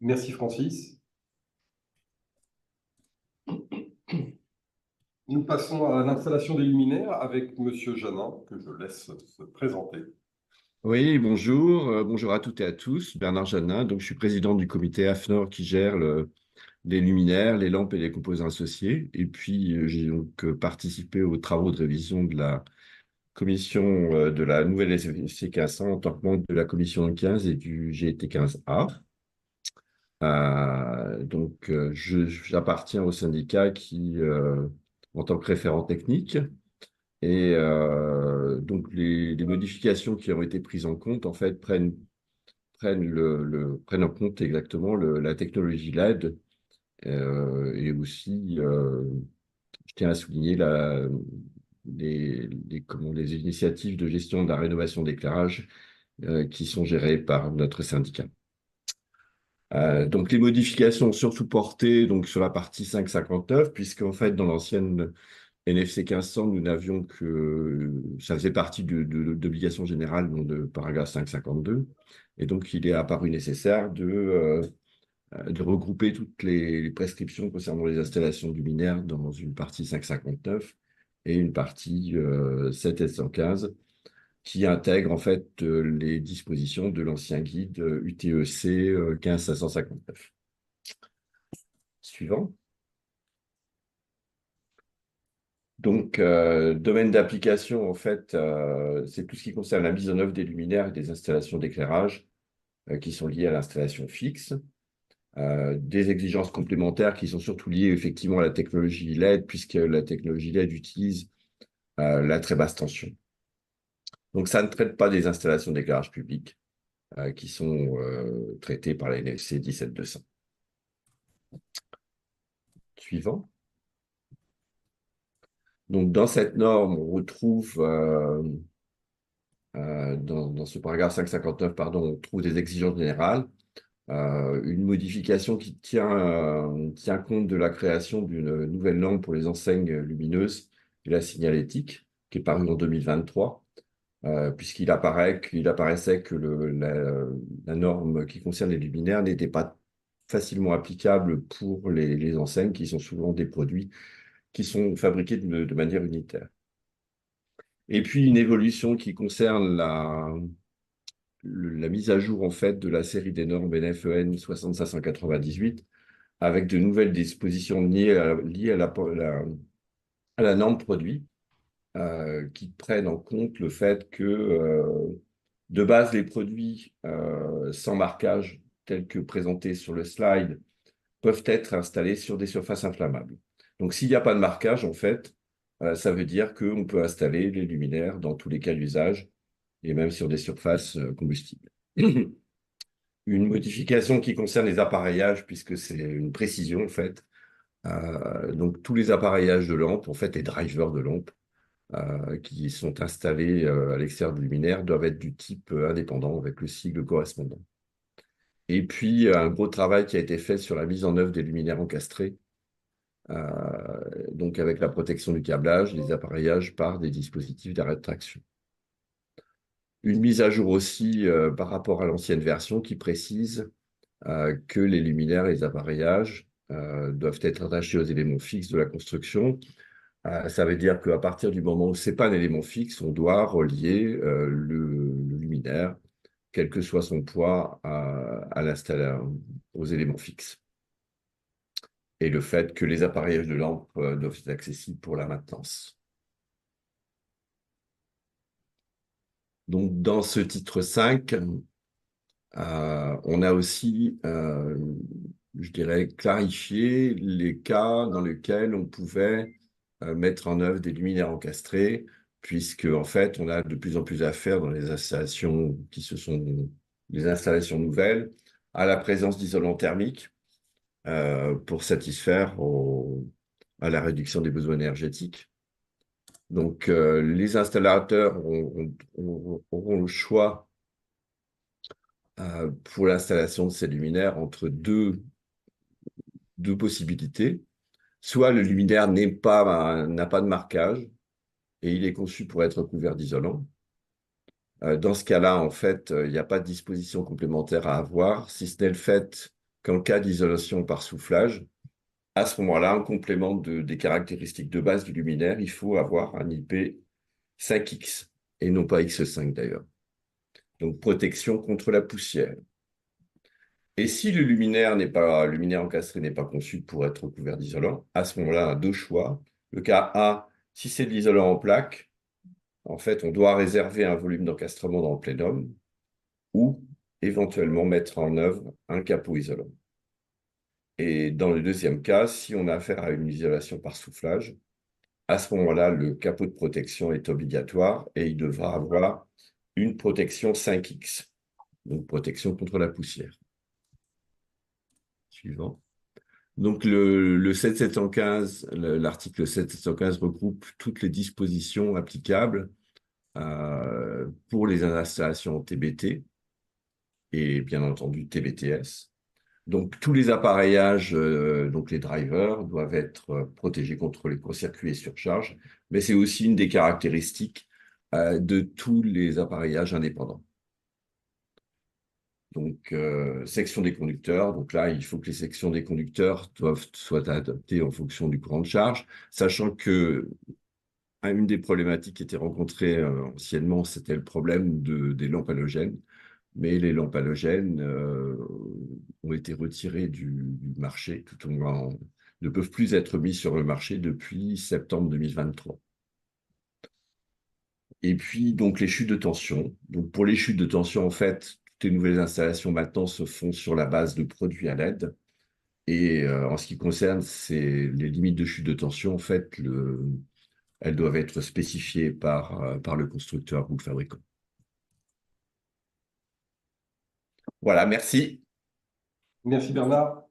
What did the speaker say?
Merci Francis. Nous passons à l'installation des luminaires avec Monsieur Janin, que je laisse se présenter. Oui, bonjour, bonjour à toutes et à tous. Bernard Janin, donc je suis président du comité AFNOR qui gère les luminaires, les lampes et les composants associés. Et puis j'ai donc participé aux travaux de révision de la commission de la nouvelle SFC 1500 en tant que membre de la commission 15 et du GT 15A. J'appartiens au syndicat qui, en tant que référent technique, et donc les modifications qui ont été prises en compte en fait prennent en compte exactement la technologie LED et aussi, je tiens à souligner les initiatives de gestion de la rénovation d'éclairage qui sont gérées par notre syndicat. Donc les modifications ont surtout porté donc, sur la partie 559, puisqu'en fait, dans l'ancienne NFC 1500, nous n'avions que, ça faisait partie d'obligations générales, donc de paragraphe 552. Et donc, il est apparu nécessaire de regrouper toutes les prescriptions concernant les installations luminaires dans une partie 559 et une partie 7S115 qui intègre en fait les dispositions de l'ancien guide UTEC 15559. Suivant. Donc, domaine d'application, en fait, c'est tout ce qui concerne la mise en œuvre des luminaires et des installations d'éclairage qui sont liées à l'installation fixe. Des exigences complémentaires qui sont surtout liées effectivement à la technologie LED, puisque la technologie LED utilise la très basse tension. Donc, ça ne traite pas des installations d'éclairage public qui sont traitées par la NFC 17200. Suivant. Donc, dans cette norme, on retrouve, dans ce paragraphe 559, pardon, on trouve des exigences générales. Une modification qui tient compte de la création d'une nouvelle norme pour les enseignes lumineuses et la signalétique, qui est parue en 2023, puisqu'il apparaissait que la norme qui concerne les luminaires n'était pas facilement applicable pour les enseignes, qui sont souvent des produits qui sont fabriqués de manière unitaire. Et puis une évolution qui concerne la mise à jour en fait de la série des normes NFEN 6598 avec de nouvelles dispositions liées à la norme produit qui prennent en compte le fait que de base les produits sans marquage tels que présentés sur le slide peuvent être installés sur des surfaces inflammables. Donc s'il n'y a pas de marquage en fait, ça veut dire qu'on peut installer les luminaires dans tous les cas d'usage et même sur des surfaces combustibles. Une modification qui concerne les appareillages, puisque c'est une précision en fait. Donc tous les appareillages de lampes, en fait, les drivers de lampes qui sont installés à l'extérieur du luminaire doivent être du type indépendant avec le sigle correspondant. Et puis un gros travail qui a été fait sur la mise en œuvre des luminaires encastrés, donc avec la protection du câblage, les appareillages par des dispositifs d'arrêt de traction. Une mise à jour aussi par rapport à l'ancienne version qui précise que les luminaires et les appareillages doivent être attachés aux éléments fixes de la construction. Ça veut dire qu'à partir du moment où ce n'est pas un élément fixe, on doit relier le luminaire, quel que soit son poids, aux éléments fixes. Et le fait que les appareillages de lampes doivent être accessibles pour la maintenance. Donc, dans ce titre 5, on a aussi, je dirais, clarifié les cas dans lesquels on pouvait mettre en œuvre des luminaires encastrés, puisque en fait, on a de plus en plus affaire dans les installations qui sont des installations nouvelles à la présence d'isolants thermiques pour satisfaire à la réduction des besoins énergétiques. Donc, les installateurs auront le choix pour l'installation de ces luminaires entre deux possibilités. Soit le luminaire n'a pas de marquage et il est conçu pour être couvert d'isolant. Dans ce cas-là, en fait, il n'y a pas de disposition complémentaire à avoir, si ce n'est le fait qu'en cas d'isolation par soufflage. À ce moment-là, en complément des caractéristiques de base du luminaire, il faut avoir un IP 5X et non pas X5 d'ailleurs. Donc protection contre la poussière. Et si le luminaire encastré n'est pas conçu pour être recouvert d'isolant, à ce moment-là, on a deux choix. Le cas A, si c'est de l'isolant en plaque, en fait, on doit réserver un volume d'encastrement dans le plénum ou éventuellement mettre en œuvre un capot isolant. Et dans le deuxième cas, si on a affaire à une isolation par soufflage, à ce moment-là, le capot de protection est obligatoire et il devra avoir une protection 5X, donc protection contre la poussière. Suivant. Donc le 7715, l'article 7715 regroupe toutes les dispositions applicables pour les installations TBT et bien entendu TBTS. Donc tous les appareillages, donc les drivers, doivent être protégés contre les court-circuits et surcharges, mais c'est aussi une des caractéristiques de tous les appareillages indépendants. Donc, section des conducteurs. Donc là, il faut que les sections des conducteurs soient adaptées en fonction du courant de charge, sachant que une des problématiques qui était rencontrée anciennement, c'était le problème des lampes halogènes. Mais les lampes halogènes ont été retirées du marché, ne peuvent plus être mis sur le marché depuis septembre 2023. Et puis, donc, les chutes de tension. Donc, pour les chutes de tension, en fait, toutes les nouvelles installations maintenant se font sur la base de produits à LED. Et en ce qui concerne les limites de chute de tension, en fait, elles doivent être spécifiées par le constructeur ou le fabricant. Voilà, merci. Merci Bernard.